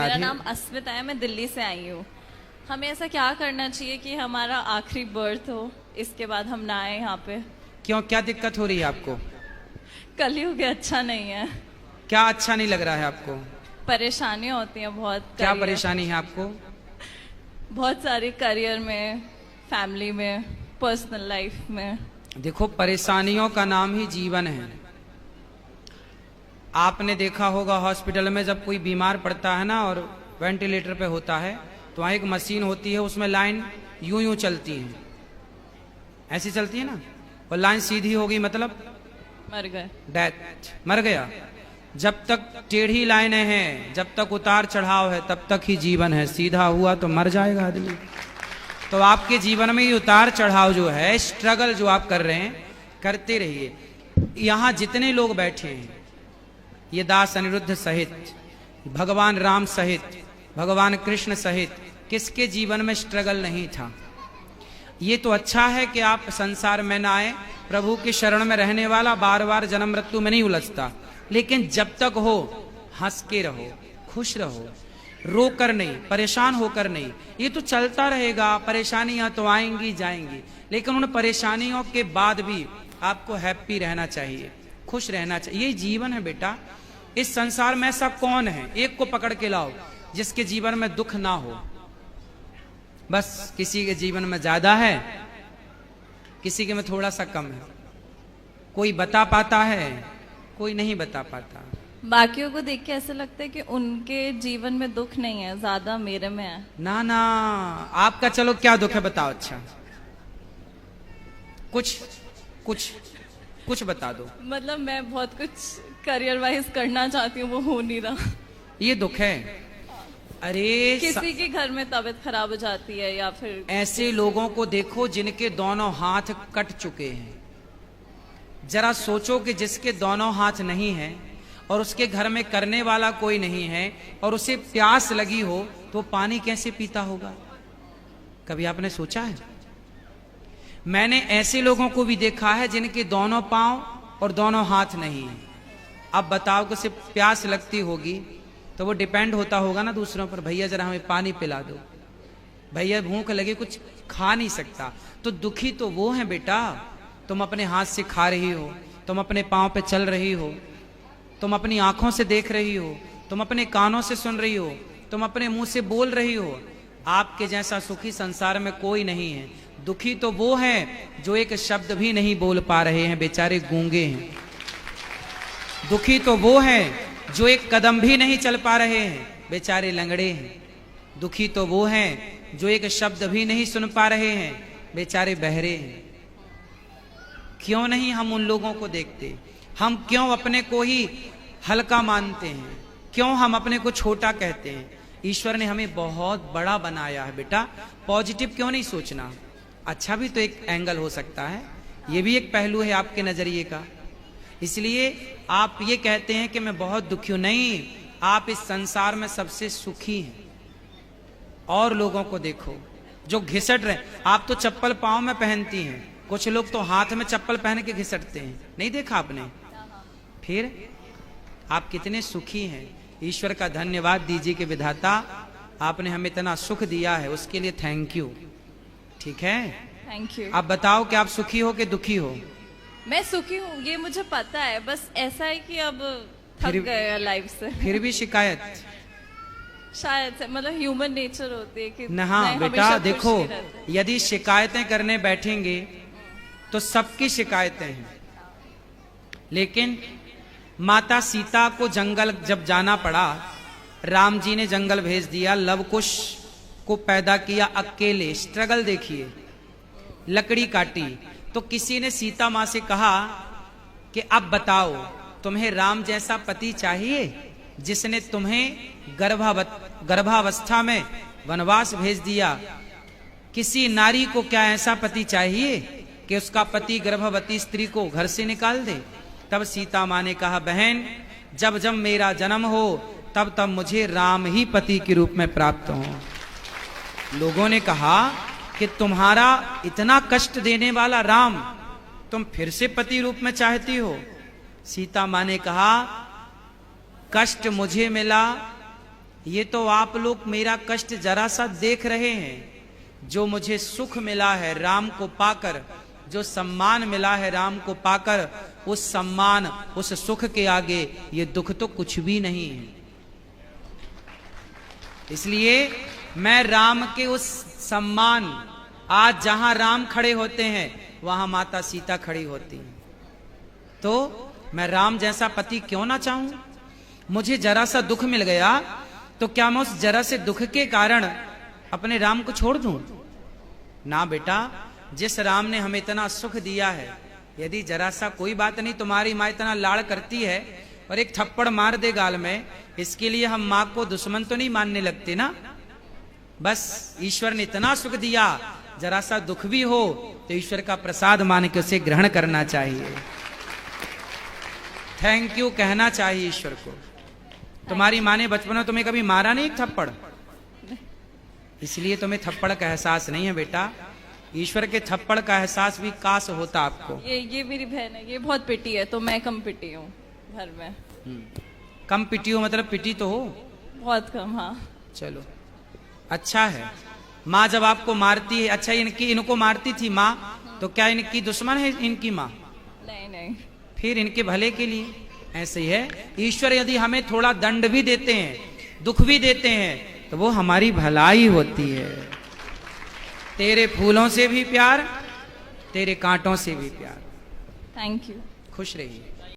मेरा राधे। नाम अस्मिता है, मैं दिल्ली से आई हूँ। हमें ऐसा क्या करना चाहिए कि हमारा आखिरी बर्थ हो, इसके बाद हम ना आए यहाँ पे? क्यों, क्या दिक्कत हो रही है आपको? कलयुग अच्छा नहीं है, क्या अच्छा नहीं लग रहा है आपको? परेशानियाँ होती हैं बहुत। क्या करियर, परेशानी है आपको? बहुत सारी, करियर में, फैमिली में, पर्सनल लाइफ में। देखो, परेशानियों का नाम ही जीवन है। आपने देखा होगा हॉस्पिटल में जब कोई बीमार पड़ता है ना और वेंटिलेटर पे होता है, तो वहाँ एक मशीन होती है, उसमें लाइन यूं यूं चलती है, ऐसी चलती है ना, और लाइन सीधी होगी मतलब मर गए, डेथ, मर गया। जब तक टेढ़ी लाइनें हैं, जब तक उतार चढ़ाव है, तब तक ही जीवन है। सीधा हुआ तो मर जाएगा आदमी। तो आपके जीवन में ये उतार चढ़ाव जो है, स्ट्रगल जो आप कर रहे हैं, करते रहिए। यहाँ जितने लोग बैठे हैं, ये दास अनिरुद्ध सहित, भगवान राम सहित, भगवान कृष्ण सहित, किसके जीवन में स्ट्रगल नहीं था? ये तो अच्छा है कि आप संसार में ना आए, प्रभु की शरण में रहने वाला बार बार जन्म मृत्यु में नहीं उलझता। लेकिन जब तक हो, हंस के रहो, खुश रहो, रो कर नहीं, परेशान होकर नहीं। ये तो चलता रहेगा, परेशानियां तो आएंगी जाएंगी, लेकिन उन परेशानियों के बाद भी आपको हैप्पी रहना चाहिए, खुश रहना चाहिए। ये जीवन है बेटा। इस संसार में ऐसा कौन है, एक को पकड़ के लाओ जिसके जीवन में दुख ना हो। बस किसी के जीवन में ज्यादा है, किसी के में थोड़ा सा कम है। कोई बता पाता है, कोई नहीं बता पाता। बाकियों को देख के ऐसा लगता है कि उनके जीवन में दुख नहीं है, ज्यादा मेरे में है। ना ना, आपका चलो क्या दुख है बताओ। अच्छा, कुछ कुछ कुछ बता दो। मतलब मैं बहुत कुछ करियर वाइज करना चाहती हूँ, वो हो नहीं रहा। ये दुख है। अरे किसी के घर में तबीयत खराब हो जाती है, या फिर ऐसे लोगों को देखो जिनके दोनों हाथ कट चुके हैं। जरा सोचो कि जिसके दोनों हाथ नहीं हैं और उसके घर में करने वाला कोई नहीं है और उसे प्यास लगी हो, तो पानी कैसे पीता होगा? कभी आपने सोचा है? मैंने ऐसे लोगों को भी देखा है जिनके दोनों पांव और दोनों हाथ नहीं है। अब बताओ कि उसे प्यास लगती होगी तो वो डिपेंड होता होगा ना दूसरों पर, भैया जरा हमें पानी पिला दो, भैया भूख लगे, कुछ खा नहीं सकता। तो दुखी तो वो है बेटा। तुम अपने हाथ से खा रही हो, तुम अपने पांव पे चल रही हो, तुम अपनी आंखों से देख रही हो, तुम अपने कानों से सुन रही हो, तुम अपने मुंह से बोल रही हो। आपके जैसा सुखी संसार में कोई नहीं है। दुखी तो वो हैं जो एक शब्द भी नहीं बोल पा रहे हैं, बेचारे गूंगे हैं। दुखी तो वो हैं जो एक कदम भी नहीं चल पा रहे हैं, बेचारे लंगड़े हैं। दुखी तो वो हैं जो एक शब्द भी नहीं सुन पा रहे हैं, बेचारे बहरे हैं। क्यों नहीं हम उन लोगों को देखते? हम क्यों अपने को ही हल्का मानते हैं? क्यों हम अपने को छोटा कहते हैं? ईश्वर ने हमें बहुत बड़ा बनाया है बेटा। पॉजिटिव क्यों नहीं सोचना? अच्छा भी तो एक एंगल हो सकता है, ये भी एक पहलू है आपके नजरिए का। इसलिए आप ये कहते हैं कि मैं बहुत दुखी हूं। नहीं, आप इस संसार में सबसे सुखी हैं। और लोगों को देखो जो घिसट रहे। आप तो चप्पल पांव में पहनती हैं, कुछ लोग तो हाथ में चप्पल पहन के घिसटते हैं, नहीं देखा आपने? फिर आप कितने सुखी हैं। ईश्वर का धन्यवाद दीजिए कि विधाता आपने हमें इतना सुख दिया है, उसके लिए थैंक यू। ठीक है, थैंक यू। आप बताओ कि आप सुखी हो कि दुखी हो? मैं सुखी हूँ, ये मुझे पता है। बस ऐसा है कि अब थक फिर- गए लाइफ से। फिर भी शिकायत? शायद से, मतलब ह्यूमन नेचर होती है कि ना हाँ नहीं, बेटा हमेशा खुश देखो, नहीं रहते। यदि शिकायतें करने बैठेंगे तो सबकी शिकायतें हैं। लेकिन माता सीता को जंगल जब जाना पड़ा, राम जी ने जंगल भेज दिया, लव कुश को पैदा किया अकेले। स्ट्रगल देखिए, लकड़ी काटी। तो किसी ने सीता मां से कहा कि अब बताओ, तुम्हें राम जैसा पति चाहिए जिसने तुम्हें गर्भावस्था में वनवास भेज दिया? किसी नारी को क्या ऐसा पति चाहिए कि उसका पति गर्भवती स्त्री को घर से निकाल दे? तब सीता मां ने कहा, बहन जब जब मेरा जन्म हो तब तब मुझे राम ही पति के रूप में प्राप्त हो। लोगों ने कहा कि तुम्हारा इतना कष्ट देने वाला राम तुम फिर से पति रूप में चाहती हो? सीता मां ने कहा, कष्ट मुझे मिला ये तो आप लोग मेरा कष्ट जरा सा देख रहे हैं। जो मुझे सुख मिला है राम को पाकर, जो सम्मान मिला है राम को पाकर, उस सम्मान उस सुख के आगे ये दुख तो कुछ भी नहीं है। इसलिए मैं राम के उस सम्मान, आज जहां राम खड़े होते हैं वहां माता सीता खड़ी होती हैं, तो मैं राम जैसा पति क्यों ना चाहूं। मुझे जरा सा दुख मिल गया तो क्या मैं उस जरा से दुख के कारण अपने राम को छोड़ दूं? ना बेटा, जिस राम ने हमें इतना सुख दिया है, यदि जरा सा कोई बात नहीं, तुम्हारी माँ इतना लाड़ करती है और एक थप्पड़ मार दे गाल में, इसके लिए हम माँ को दुश्मन तो नहीं मानने लगते ना। बस ईश्वर ने इतना सुख दिया, जरा सा दुख भी हो तो ईश्वर का प्रसाद मान के उसे ग्रहण करना चाहिए, थैंक यू कहना चाहिए ईश्वर को। तुम्हारी माँ ने बचपन में तुम्हें कभी मारा नहीं एक थप्पड़, इसलिए तुम्हें थप्पड़ का एहसास नहीं है बेटा। ईश्वर के थप्पड़ का एहसास भी काश होता आपको। ये मेरी बहन है, ये बहुत पिटी है, तो मैं कम पिटी हूँ घर में। कम पिटी हो मतलब पिटी तो हो? बहुत कम, हाँ। चलो अच्छा है। माँ जब आपको मारती है, अच्छा इनको मारती थी माँ, तो क्या इनकी दुश्मन है इनकी माँ? नहीं नहीं, फिर इनके भले के लिए। ऐसे ही है, ईश्वर यदि हमें थोड़ा दंड भी देते हैं, दुख भी देते हैं, तो वो हमारी भलाई होती है। तेरे फूलों से भी प्यार, तेरे कांटों से भी प्यार। Thank you. खुश रहिए।